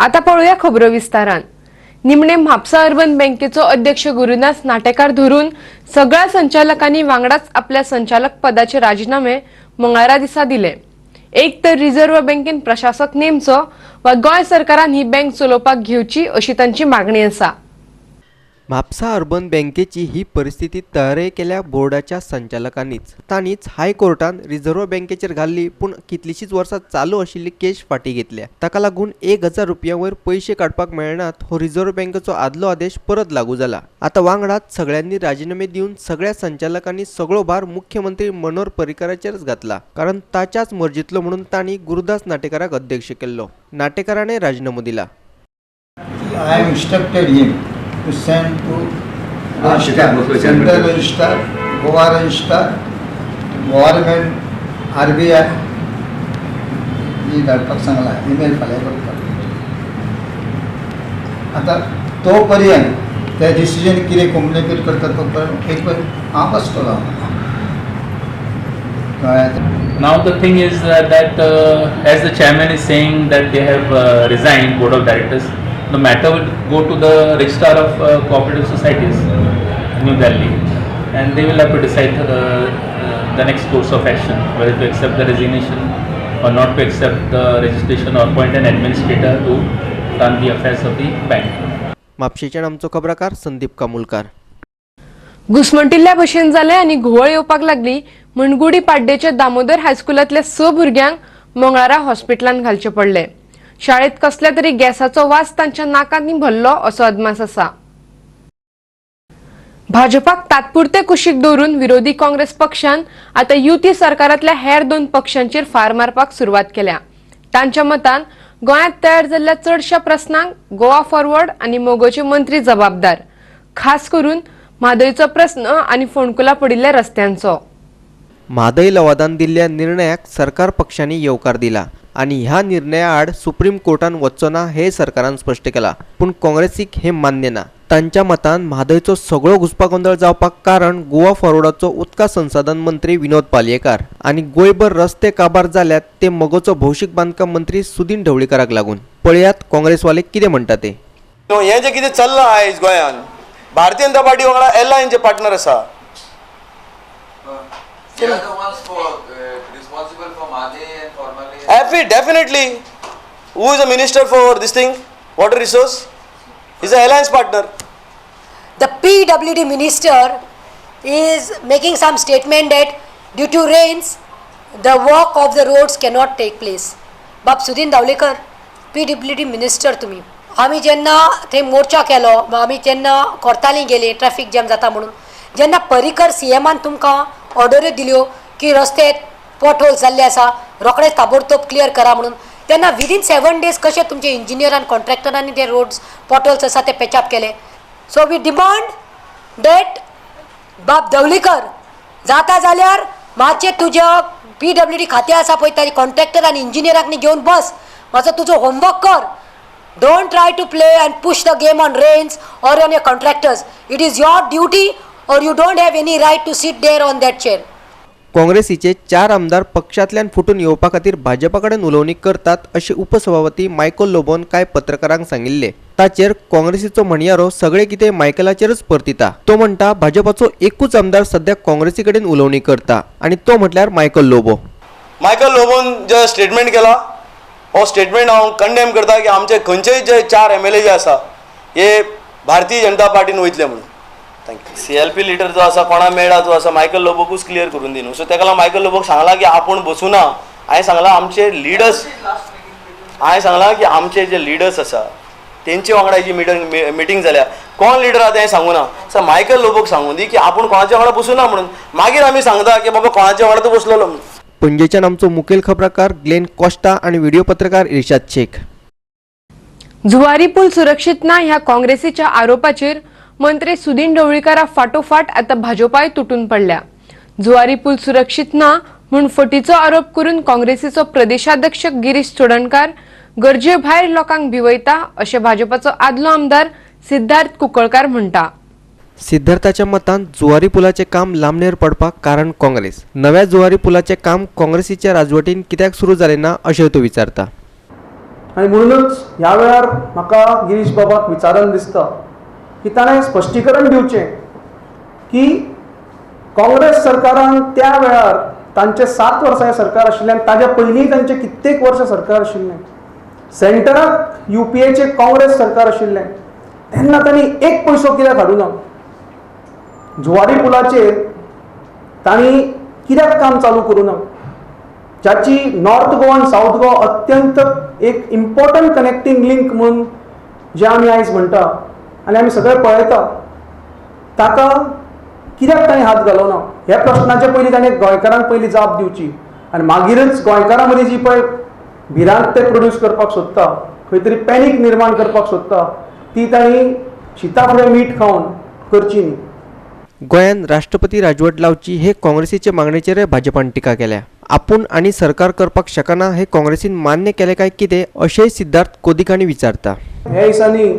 आता पळूया खबर विस्तारान। निमणे म्हापसा अर्बन बँकेचो अध्यक्ष गुरुदास नाटेकार धरून सगळ्या संचालकांनी वांगडाच आपल्या संचालक पदाचे राजीनामे मंगळारा दिसा दिले। एक तर रिझर्व्ह बँकेन प्रशासक नेमचो वा गोय सरकारान ही बँक चलोवपाक घेवची अशी तांची मागणी आसा। म्हापसा अर्बन बँकेची ही परिस्थिती तयार केल्या बोर्डाच्या संचालकांनीच तांनीच हायकोर्टान रिझर्व्ह बँकेचेर घाल्ली, पण कितलीशीच वर्सां चालू आशिल्ली केस फाटी घेतल्या। ताका लागून 1000 रुपयांवयर पैसे काडपाक मेळनात हो रिझर्व्ह बँकेचो आदलो आदेश परत लागू जाला। आता वांगडाच सगळ्यांनी राजीनामे दिवन सगळ्या संचालकांनी सगळो भार मुख्यमंत्री मनोहर पर्रीकाराचेरच घातला, कारण ताच्याच मर्जीतलो म्हणून तांणी गुरुदास नाटेकाराक अध्यक्ष केल्लो। नाटेकाराने राजीनामो दिला। I am instructed him to send to Central Register, Goa Register, Government, RBI ही धाडपाक सांगला, ईमेल फाल्यां करपाक। आता तो पर्यंत ते डिसिजन कितें कम्युनिकेट करता तो पर्यंत एक हांव बसतलो। Now the thing is that as the chairman is saying that they have resigned board of directors, the matter will go to the registrar of cooperative societies, New Delhi, and they will have to decide the next course of action, whether to accept the resignation or not to accept the registration or appoint an administrator to run the affairs of the bank. म्हापशेच्यान आमचो खबराकार संदीप कामुलकार। घुसमटिल्ल्या भशेन जाले आनी घुवळ येवपाक लागली म्हण गुडी पाड्डेच्या दामोदर हायस्कुलांतल्या 6 भुरग्यांक मंगळारा हॉस्पिटलांत घालचे पडले। शाळेत कसल्या तरी गॅसाचो वास तांच्या नाकांनी भरलो असो अदमास आसा। भाजपाक तात्पुरते कुशीक दवरून विरोधी काँग्रेस पक्षान आता युती सरकारांतल्या हेर 2 पक्षांचेर फार मारपाक सुरवात केल्या। तांच्या मतान गोंयांत तयार जाल्ल्या चडशा प्रस्नांक गोवा फॉरवर्ड आनी मोगोचे मंत्री जबाबदार, खास करून म्हादयचो प्रस्न आनी फोंडकुला पडिल्ल्या रस्त्यांचो। म्हादय लवादान दिल्ल्या निर्णयाक सरकार पक्षांनी येवकार दिला आणि ह्या निर्णया आड सुप्रीम कोर्टान वचचो ना हे सरकारान स्पष्ट केला, पण काँग्रेसीक हे मान्य ना। तांच्या मतान म्हादयचो सगळो घुसपागोंदळ जावपाक कारण गोवा फॉरवर्डाचो उदका संसाधन मंत्री विनोद पालयेकार आनी गोंयभर रस्ते काबार जाल्यात ते मोगोचो भौशीक बांदकाम मंत्री सुदीन ढवळीकाराक लागून। पळयात काँग्रेसवाले कितें म्हणटा ते। हे जे कितें चल्लां आयज गोंयान, भारतीय जनता पार्टी वांगडा एलायन्सचे पार्टनर आसा। Definitely. Who is the minister for this thing? Water resource? He's an alliance partner. The PWD minister is making some statement that due to rains, the work of the roads cannot take place. Bab Sudin Davlekar, PWD minister तुम्ही। आम्ही जेन्ना थंय मोर्चा केलो, आम्ही जेन्ना कोर्टाली गेले traffic jam जाता म्हणून, जेन्ना पर्रीकर सीएमान तुमकां ऑर्डरी दिल्यो की रस्ते पॉट होल्स जाल्ले आसा, रोखडेच ताबडतोब क्लियर करा म्हणून, तेन्ना विदीन 7 days कशे तुमचे इंजिनियर आनी कॉन्ट्रॅक्टरांनी ते रोड्स पॉट होल्स आसा ते पॅचअप केले। सो वी डिमांड डेट बाब दवलीकर जाता जाल्यार मातशें तुज्या PWD खातें आसा पळय ताजे कॉन्ट्रॅक्टर आनी इंजिनियरांक घेवन बस, मातसो तुजो होमवर्क कर। Don't try to play and push the game on rains or on your contractors. It is your duty or you don't have any right to sit there on that chair. काँग्रेसीचे 4 आमदार पक्षांतल्यान फुटून येवपा खातीर भाजपाकडेन उलोवणी करतात अशें उपसभापती मायकल लोबोन काय पत्रकारांक सांगिल्ले। ताचेर काँग्रेसीचो म्हणयारो सगळे कितें मायकलाचेरच परतिता। तो म्हणटा भाजपाचो एकूच आमदार सध्या काँग्रेसी कडेन उलोवणी करता आनी तो म्हटल्यार मायकल लोबो। मायकल लोबोन जे स्टेटमेंट केला हो स्टेटमेंट हांव कंडेम करता की आमचे खंयचेय जे 4 MLA जे आसा हे भारतीय जनता पार्टीन वयतले म्हणून। थँक्यू। CLP लिडर जो आसा कोणा मेळा जो आसा मायकल लोबोकूच क्लियर करून दी न्हू। सो ताका लागून मायकल लोबोक सांगला की आपूण बसूना। हांवें सांगला आमचे लिडर्स, हांवें सांगला की आमचे जे लिडर्स आसा तेंचे वांगडा जी मिटींग जाल्या, कोण लिडर आहा तें सांगूं ना। सो मायकल लोबोक सांगून दी की आपूण कोणाच्या वांगडा बसूना म्हणून, मागीर आमी सांगता की बाबा कोणाच्या वांगडा तूं बसलेलो म्हणून। पणजेच्यान आमचो मुखेल खबराकार ग्लेन कॉस्टा आणि व्हिडिओ पत्रकार इर्शाद शेख। जुवारी पूल सुरक्षित ना ह्या काँग्रेसीच्या आरोपाचेर मंत्री सुदीन ढवळीकारा फाटोफाट आता भाजपाय तुटून पडल्या। जुवारी पूल सुरक्षित ना म्हणून फटीचो आरोप करून काँग्रेसीचो प्रदेशाध्यक्ष गिरीश चोडणकार गरजे भायर लोकांक भिवयता अशें भाजपाचो आदलो आमदार सिद्धार्थ कुंकळकार म्हणटा। सिद्धार्थाच्या मतान जुवारी पुलाचे काम लांबणेर पडपाक कारण काँग्रेस। नव्या जुवारी पुलाचे काम काँग्रेसीच्या राजवटीन कित्याक सुरू जाले ना अशें तो विचारता। आनी म्हणूनच ह्या वेळार म्हाका गिरीश बाबाक विचारन दिसता की ताणें स्पश्टीकरण दिवचें की काँग्रेस सरकारान त्या वेळार तांचे 7 वर्सां सरकार आशिल्लें आनी ताज्या पयलीं तांचे कित्येक वर्सां सरकार आशिल्लें, सेंटराक UPAचें काँग्रेस सरकार आशिल्लें, तेन्ना तांणी एक पयसो कित्याक हाडूना? जुवारी पुलाचेर तांणी कित्याक काम चालू करूना? जाची नॉर्थ गोवा आनी साऊथ गोवा अत्यंत एक इम्पॉर्टंट कनेक्टिंग लिंक म्हणून जे आमी आयज म्हणटा आनी आमी सगळे पळयता, ताका कित्याक ताणें हात घालोना? ह्या प्रश्नाचे पयलीं ताणें गोंयकारांक पयलीं जाप दिवची आनी मागीरच गोंयकारां मदीं जी पळय भिरांत ते प्रोड्यूस करपाक सोदता, खंय तरी पॅनीक निर्माण करपाक सोदता, ती तांणी शिता फुडें मीठ खावन करची न्ही. गोंयान राष्ट्रपती राजवट लावची हे काँग्रेसीचे मागणेचेर भाजपान टिका केल्या. आपूण आणि सरकार करपाक शकना हे काँग्रेसीन मान्य केले काय कितें अशेंय सिद्धार्थ कोदिकांनी विचारता. ह्या दिसांनी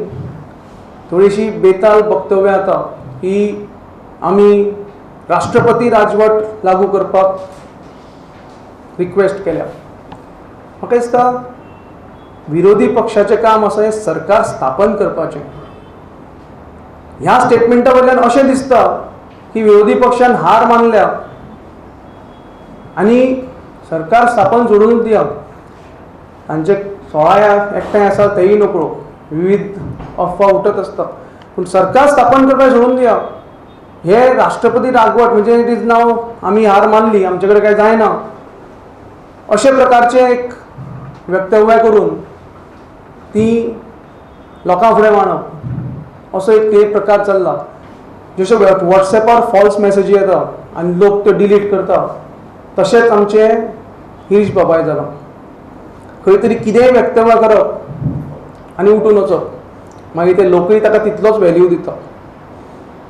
थोडीशी बेताल वक्तव्यां जाता की आमी राष्ट्रपती राजवट लागू करपाक रिक्वेस्ट केल्या. म्हाका दिसता विरोधी पक्षाचें काम आसा हें सरकार स्थापन करपाचें. ह्या स्टेटमेंटा वयल्यान अशें दिसता की विरोधी पक्षान हार मानल्या आनी सरकार स्थापन सोडून दिया. तांचे 16 एकठांय आसा तेय नकळो, विविध अफवा उठत आसता, पूण सरकार स्थापन करपाक सोडून दिया. हे राष्ट्रपती राजवट म्हणजे इट इज नाव आमी हार मानली, आमचे कडेन कांय जायना अशे प्रकारचे एक वक्तव्य करून ती लोकां फुडें मांडप असो एक प्रकार चल्ला. जशे वॉट्सॅपार फॉल्स मेसेजी येता आनी लोक त्यो डिलीट करता, तशेंच आमचे गिरीश बाबाय जाला. खंय तरी कितेंय वक्तव्य करप आनी उठून वचप, मागीर ते लोकूय ताका तितलोच व्हॅल्यू दिता.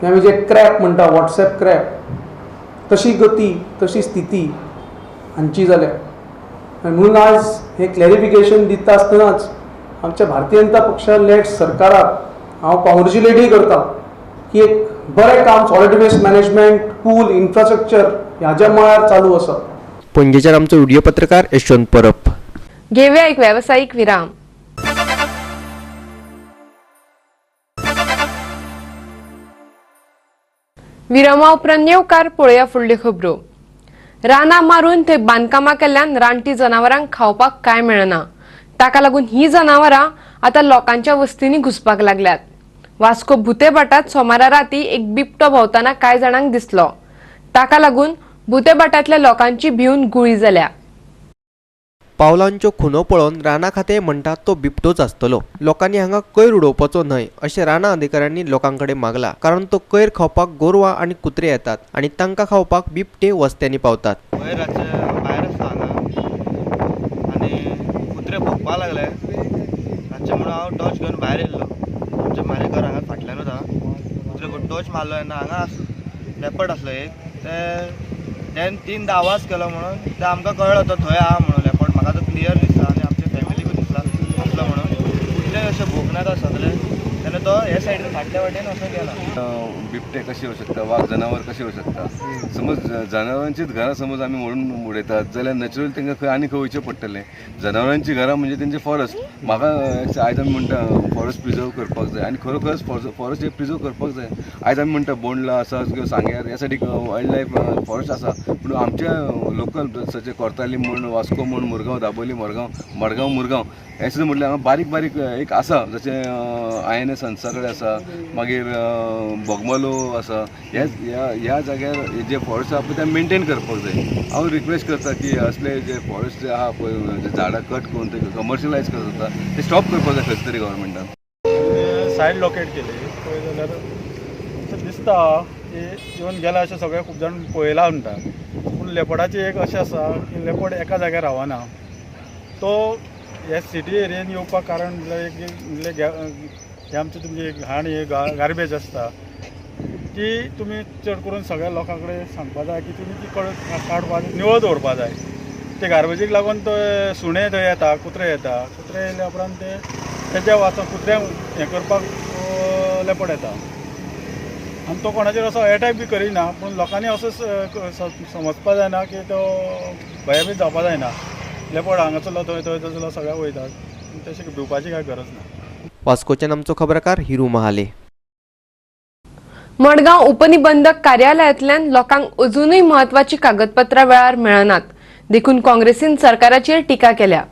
आमी जे क्रॅप म्हणटा, वॉट्सॅप क्रॅप, तशी गती तशी स्थिती हांची जाल्या. आनी म्हणून आज हे क्लॅरिफिकेशन दिता आसतनाच आमच्या भारतीय जनता पक्षा लेड सरकाराक हांव कॉंग्रेच्युलेटूय करता की एक बरें काम सॉलिड वेस्ट मॅनेजमेंट, पूल, इन्फ्रास्ट्रक्चर ह्याच्या मळार चालू आसा. पणजेच्यान आमचो व्हिडिओ पत्रकार यशवंत परब. घेऊया एक व्यावसायिक विराम. विरामा उपरांत येवकार पळोवया फुडल्यो खबरो. रानां मारून थंय बांदकामां केल्ल्यान रानटी जनावरांक खावपाक कांय मेळना. ताका लागून ही जनावरां आतां लोकांच्या वस्तींनी घुसपाक लागल्यात. वास्को भुतेबाटात सोमारा राती एक बिबटो भोंवताना कांय जाणांक दिसलो. ताका लागून भुतेबाटातल्या लोकांची भिवन गुळी जाल्या. पावलांच्यो खुनो पळोवन राना खाते म्हणटा तो बिबटोच आसतलो. लोकांनी हांगा कोयर उडोवपाचो न्हय अशें राना अधिकाऱ्यांनी लोकांकडे मागला, कारण तो कोयर खावपाक गोरवां आणि कुत्रे येतात आणि तांकां खावपाक बिबटे वस्त्यांनी पावतात. कोयर भायर आसता हांगा आनी कुत्रे भोंकपाक लागले. रातचे म्हणून हांव टॉर्च घेवन भायर येयल्लो. आमचें म्हाजें घर हांगा फाटल्यानूच आहा. कुत्रे टॉर्च मारलो तेन्ना हांगा लेपड आसलो एक. तेणें 3दा आवाज केलो म्हणून ते आमकां कळ्ळो तो थंय आहा म्हणून लेपड. म्हाका तो क्लियर दिसता आनी आमच्या फॅमिलीकूय दिसला आसलो म्हणून. कुत्रे अशे भोंकनाका सगळे तेन्ना तो हे सायडीन फाटल्या वाटेन असो गेला. बिबटे कशे येवं शकता, वाघ जनावर कशे येवं शकता. समज जनावरांचीच घरां समज आमी म्हणून उडयतात जाल्यार नॅचरल तांकां खंय आनी खंय वयचें पडटलें. जनावरांची घरां म्हणजे तेंचे फॉरस्ट. म्हाका आयज आमी म्हणटा फॉरस्ट प्रिजर्व करपाक जाय आनी खरोखरच फॉरस्ट हे प्रिजर्व करपाक जाय. आयज आमी म्हणटा बोंडला आसा किंवा सांग्यार ह्या सायडीक वायल्ड लायफ फॉरस्ट आसा, पूण आमच्या लोकल जशें कोर्ताली म्हण, वास्को म्हण, मुरगांव, दाबोली, मडगांव मुरगांव हे सुद्दां म्हटल्यार हांगा बारीक बारीक एक आसा. जशें INS हंसा कडेन आसा, मागीर बोगमालो आसा. ह्या जाग्यार जे फॉरेस्ट आहा पळय ते मेनटेन करपाक जाय. हांव रिक्वेस्ट करता की असले जे फॉरेस्ट जे आहा पळय, जे झाडां कट करून ते कमर्शियलायज करता ते स्टॉप करपाक जाय खंय तरी गव्हर्मेंटान. सायड लोकेट केली पळय जाल्यार अशें दिसता की इवन गेल्या अशें सगळे खूब जाण पळयला म्हणटा. पूण लेपडाची एक अशें आसा की लेपड एका जाग्यार रावना. तो हे सिटी एरियेन येवपाक कारण म्हणल्यार हे आमचे तुमचे घाण हे गार्बेज आसता ती तुमी चड करून सगळ्या लोकां कडेन सांगपा जाय की तुमी ती काडपाक निवळ दवरपा जाय. ते गार्बेजीक लागून तो सुणे थंय येता, कुत्रे येता. कुत्रे येयल्या उपरांत ते तेज्या वाचून कुत्र्यांक हें करपाक लेपड येता आनी तो कोणाचेर असो अटॅक बी करिना. पूण लोकांनी असो समजपा जायना की तो भयभीत जावपा जायना. लेपड हांगा चलो थंय थंय चलो सगळ्या वयतात. तशें भिवपाची कांय गरज ना. वास्कोच्यान आमचो खबराकार हिरू महाले. मडगांव उपनिबंधक कार्यालयातल्यान लोकांक अजूनही महत्वाची कागदपत्रां वेळार मेळनात देखून काँग्रेसीन सरकाराचेर टिका केल्या.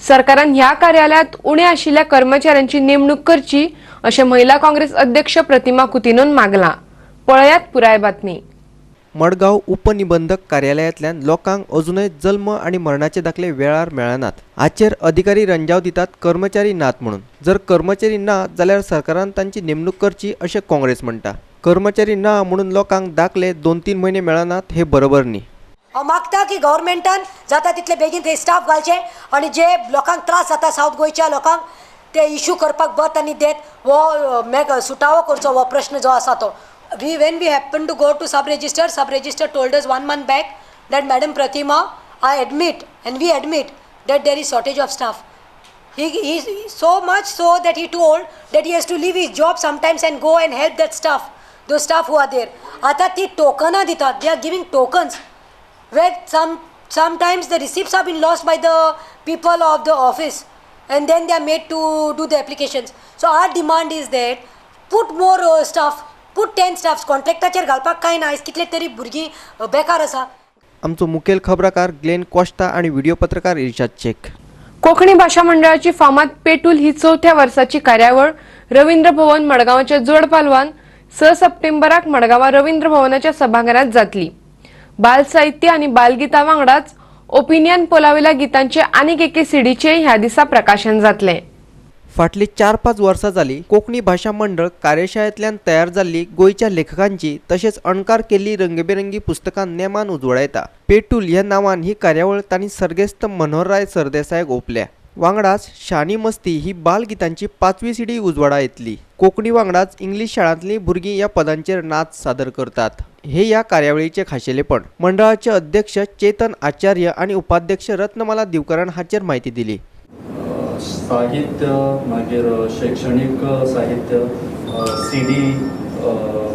सरकारान ह्या कार्यालयात उणे आशिल्ल्या कर्मचाऱ्यांची नेमणूक करची अशें महिला काँग्रेस अध्यक्ष प्रतिमा कुतिनोन मागला. पळयात पुराय बातमी. मडगांव उपनिबंधक कार्यालयातल्यान लोकांक अजूनय जल्म आणि मरणाचे दाखले वेळार मेळनात. हाचेर अधिकारी रंजाव दितात कर्मचारी नात म्हणून. जर कर्मचारी ना जाल्यार सरकारान तांची नेमणूक करची अशें काँग्रेस म्हणटा. कर्मचारी ना म्हणून लोकांक दाखले 2-3 महिने मेळनात हे बरोबर न्ही. हांव मागता की गव्हर्मेंटान जाता तितले बेगीन थंय स्टाफ घालचे आणि जे लोकांक त्रास जाता सावथ गोंयच्या लोकांक ते इश्यू करपाक बत आनी देत हो सुटावो करचो हो प्रश्न जो आसा तो. when we happened to go to sub register told us 1 month back that Madam Pratima, I admit and we admit that there is shortage of staff. He so much so that he told that he has to leave his job sometimes and go and help that staff, those staff who are there. आता ती टोकना दितात, they are giving tokens where sometimes the receipts have been lost by the people of the office and then they are made to do the applications. So our demand is that put more staff, put 10 staffs. कॉन्ट्रॅक्टाचेर घालपाक कांय ना. आयज कितले तरी भुरगीं बेकार आसा. आमचो मुखेल खबराकार ग्लेन कोस्टा आणि व्हिडिओ पत्रकार इर्शाद शेख. कोंकणी भाषा मंडळाची फामाद पेटूल ही 4थ्या वर्साची कार्यावळ रवींद्र भवन मडगांवाच्या जोड पालवान 6 सप्टेंबराक मडगांवा रवींद्र भवनाच्या सभाघरांत जातली. बाल साहित्य आणि बालगितां वांगडाच ओपिनियन पोलाविल्या गितांचे आनीक एके सीडीचे ह्या दिसा प्रकाशन जातले. फाटली 4-5 वर्सां जाली कोंकणी भाषा मंडळ कार्यशाळेंतल्यान तयार जाल्ली गोंयच्या लेखकांची तशेंच अणकार केल्ली रंगबेरंगी पुस्तकां नेमान उजवाडायता. पेटूल ह्या नांवान ही कार्यावळ तांणी सर्गेस्त मनोहरराय सरदेसायाक ओपल्या. वांगडाच शानी मस्ती ही बालगितांची 5वी सीडी उजवाडा येतली. कोंकणी वांगडाच इंग्लीश शाळांतलीं भुरगीं ह्या पदांचेर नाच सादर करतात. हे ह्या कार्यावळीचे खाशेलेपण. मंडळाचे अध्यक्ष चेतन आचार्य आणि उपाध्यक्ष रत्नमाला दिवकरान हाचेर माहिती दिली. साहित्य मागीर शैक्षणीक साहित्य CD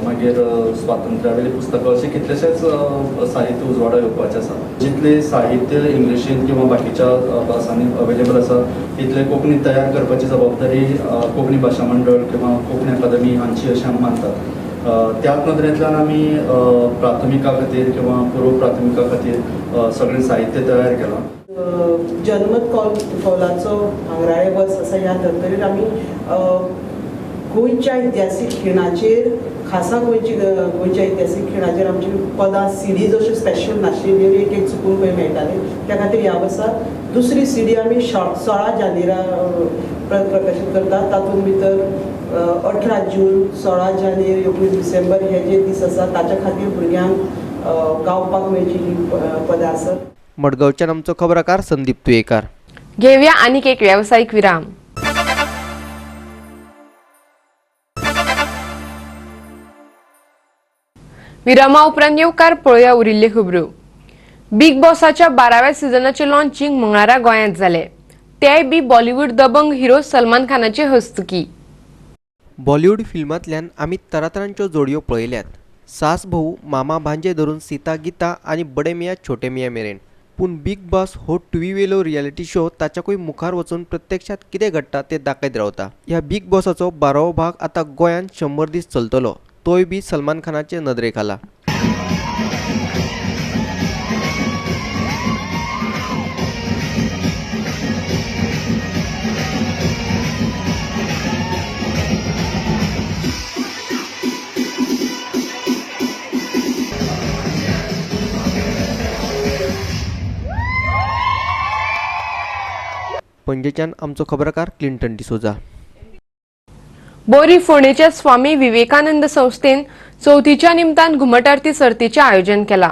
मागीर स्वातंत्र्यावेली पुस्तकां अशें कितलेशेच साहित्य उजवाडा येवपाचें आसा. जितले साहित्य इंग्लिशीन किंवा बाकीच्या भासांनी अवेलेबल आसा तितले कोंकणी तयार करपाची जबाबदारी कोंकणी भाशा मंडळ किंवा कोंकणी अकादमी हांची अशें आमी मानतात. त्याच नदरेंतल्यान आमी प्राथमिका खातीर किंवा पूर्व प्राथमिका खातीर सगळें साहित्य तयार केलां. जनमत कौलाचो भांगराळे वर्स आसा ह्या धर्तरेर आमी गोंयच्या इतिहासीक खिणाचेर खासा गोंयच्या इतिहासीक खिणाचेर आमची पदां CD जश्यो स्पेशल नाशिल्ल्यो एक चुकून खंय मेळटाली त्या खातीर ह्या वर्सा दुसरी CD आमी 16 जानेरा प्रकाशीत करतात. तातूंत भितर 18 जून 16 जानेर 19 डिसेंबर हे जे दीस आसा ताच्या खातीर भुरग्यांक गावपाक मेळची ही पदां आसात. मडगांवच्यान आमचो खबराकार संदीप तुयेकार. घेवया आनीक एक व्यावसायिक विराम. विरामा उपरांत येवकार पळोवया उरिल्ले खबरो. बिग बॉसाच्या 12व्या सिजनाचे लॉन्चिंग मंगळारा गोंयांत जाले. तेय बी बॉलिवूड दबंग हिरो सलमान खानाचे हस्तुकी. बॉलिवूड फिल्मांतल्यान आमी तरातरांच्यो जोडयो पळयल्यात. सास भाऊ, मामा भांजे धरून सीता गीता आणि बडे मियाँ छोटे मियाँ मेरेन. पूण बिग बॉस हो टीव्ही वेलो रियलिटी शो ताच्याकूय मुखार वचून प्रत्यक्षात कितें घडटा तें दाखयत रावता. ह्या बिग बॉसाचो 12वो भाग आतां गोंयांत 100 दीस चलतलो. तोय बी सलमान खानाचे नदरेखाला. पणजेच्यान आमचो खबराकार क्लिंटन डिसोजा. बोरी फोंडेच्या स्वामी विवेकानंद संस्थेन 4थीच्या निमतान घुमट आरती सर्तीचे आयोजन केला.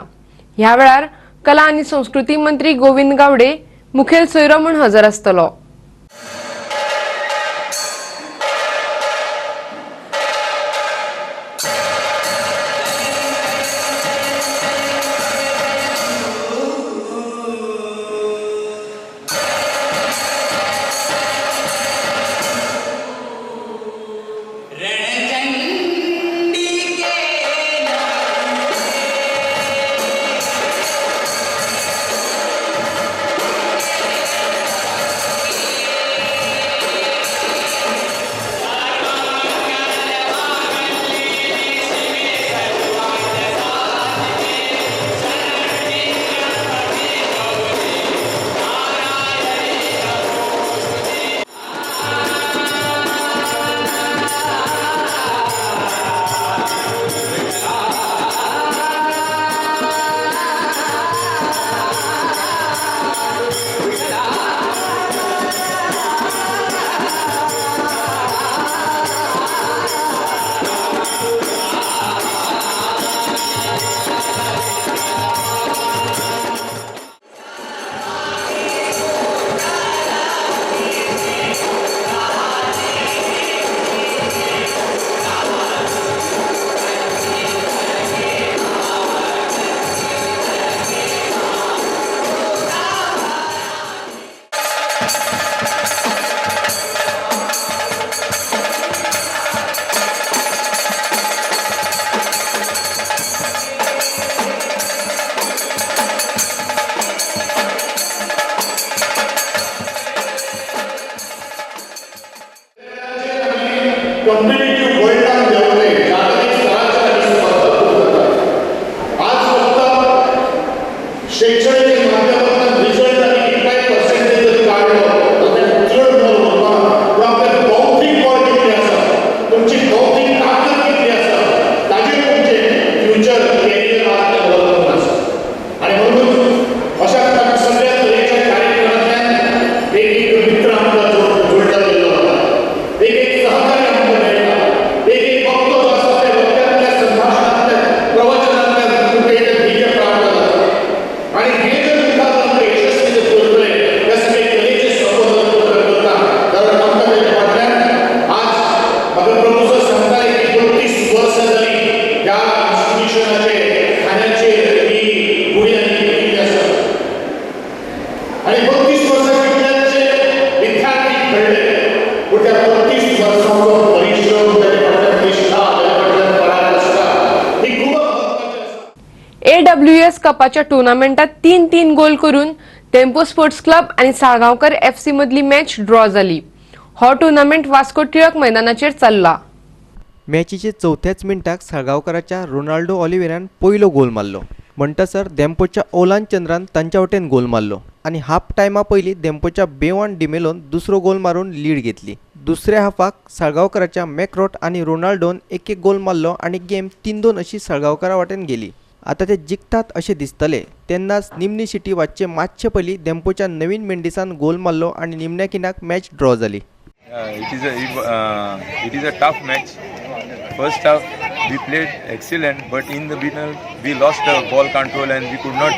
ह्या वेळार कला आणि संस्कृती मंत्री गोविंद गावडे मुखेल सोयरो म्हूण हजर आसतलो. PWS कपाच्या टुर्नामेंटात 3-3 गोल करून टेम्पो स्पोर्ट्स क्लब आणि साळगावकर FC मधली मॅच ड्रॉ झाली. हो टुर्नामेंट वास्को टिळक मैदानाचेर चल्ला. मॅचीचे चौथ्याच मिनटाक साळगावकराच्या रोनाल्डो ऑलिव्हेरान पहिलो गोल मारलो. म्हणटसर देंपोच्या ओलान चंद्रान तांच्या वटेन गोल मारलो आणि हाफ टायमा पयलीं देंपोच्या बेवान डिमेलोन दुसरो गोल मारून लीड घेतली. दुसऱ्या हाफाक साळगावकराच्या मॅक्रोट आणि रोनाल्डोन एक गोल मारलो आणि गेम 3-2 अशी साळगावकरा वटेन गेली. आता ते जिखतात असे दिसतले तेन्नाच निमणी सिटी वाचचे मातशे पयलीं देंपोच्या नवीन मेंडिसान गोल मारलो आणि निमण्या किनाक मॅच ड्रॉ जाली. It is a tough match. First half we played excellent, but in the middle we lost the ball control and we could not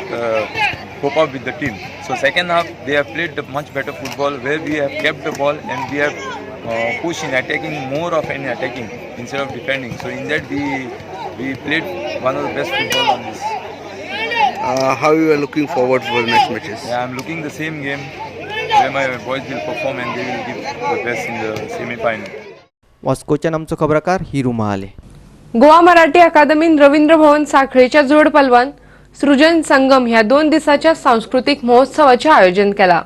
cope up with the team. So second half they have played much better football where we have kept the ball and we have pushed in attacking, more of an attacking instead of defending. So in that we played one of the best football on this. How you are looking forward for the next matches? Yeah, I'm looking the same game where my boys will perform and they will give the best in the semi-final. वास्कोच्या आमचो खबराकार हिरू महाले. गोवा मराठी अकादमीन रवींद्र भवन साखळेच्या जोड पलवान सृजन संगम ह्या 2 दिसाच्या सांस्कृतिक महोत्सवाचे आयोजन केला.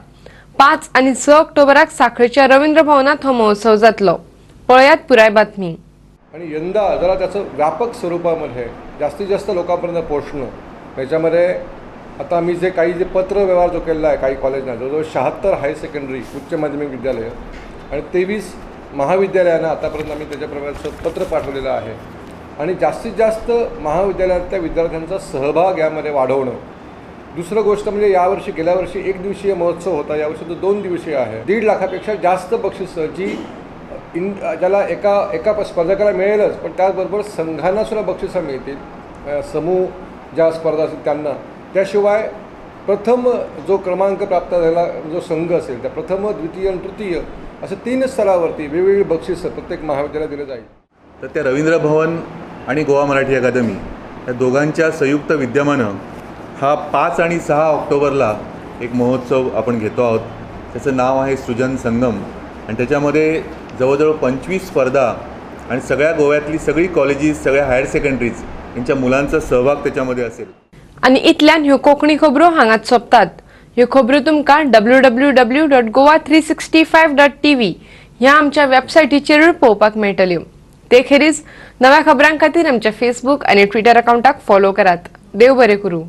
5 आणि 6 ऑक्टोबराक साखळेच्या रवींद्र भवनात हो महोत्सव जातलो. पळयात पुराय बातमी. आणि यंदा जरा त्याचं व्यापक स्वरूपामध्ये जास्तीत जास्त लोकांपर्यंत पोहोचणं त्याच्यामध्ये आता मी जे पत्र व्यवहार जो केलेला आहे काही कॉलेजना जवळजवळ 76 हायर सेकंडरी उच्च माध्यमिक विद्यालय आणि 23 महाविद्यालयांना आतापर्यंत आम्ही त्याच्याप्रमाणे पत्र पाठवलेलं आहे आणि जास्तीत जास्त महाविद्यालयातल्या विद्यार्थ्यांचा सहभाग यामध्ये वाढवणं. दुसरं गोष्ट म्हणजे यावर्षी गेल्या वर्षी 1 दिवसीय महोत्सव होता, यावर्षी तो 2 दिवसीय आहे. 1.5 लाखापेक्षा जास्त बक्षिसं जी ज्याला एका स्पर्धकाला मिळेलच पण त्याचबरोबर संघांना सुद्धा बक्षिसं मिळतील. समूह ज्या स्पर्धा असतील त्यांना, त्याशिवाय प्रथम जो क्रमांक प्राप्त झालेला जो संघ असेल त्या प्रथम, द्वितीय आणि तृतीय असं 3 स्तरावरती वेगवेगळी बक्षिसं प्रत्येक महाविद्यालयात दिलं जाईल. तर त्या रवींद्र भवन आणि गोवा मराठी अकादमी या दोघांच्या संयुक्त विद्यमानं हा 5 आणि 6 ऑक्टोबरला एक महोत्सव आपण घेतो आहोत. त्याचं नाव आहे सृजन संगम आणि त्याच्यामध्ये जवळजवळ 25 स्पर्धा आणि सगळ्या गोव्यातली सगळी कॉलेजेस, सगळ्या हायर सेकंडरीज यांच्या मुलांचा सहभाग त्याच्यामध्ये असेल. आणि इतल्यान ह्यो कोंकणी खबरो हांगाच सोंपतात. ह्यो खबरो तुमकां www.goa365.tv ह्या आमच्या वेबसायटीचेर पळोवपाक मेळटल्यो. ते खेरीज नव्या खबरां खातीर आमच्या फेसबूक आणि ट्विटर अकाउंटाक फॉलो करात. देव बरें करूं.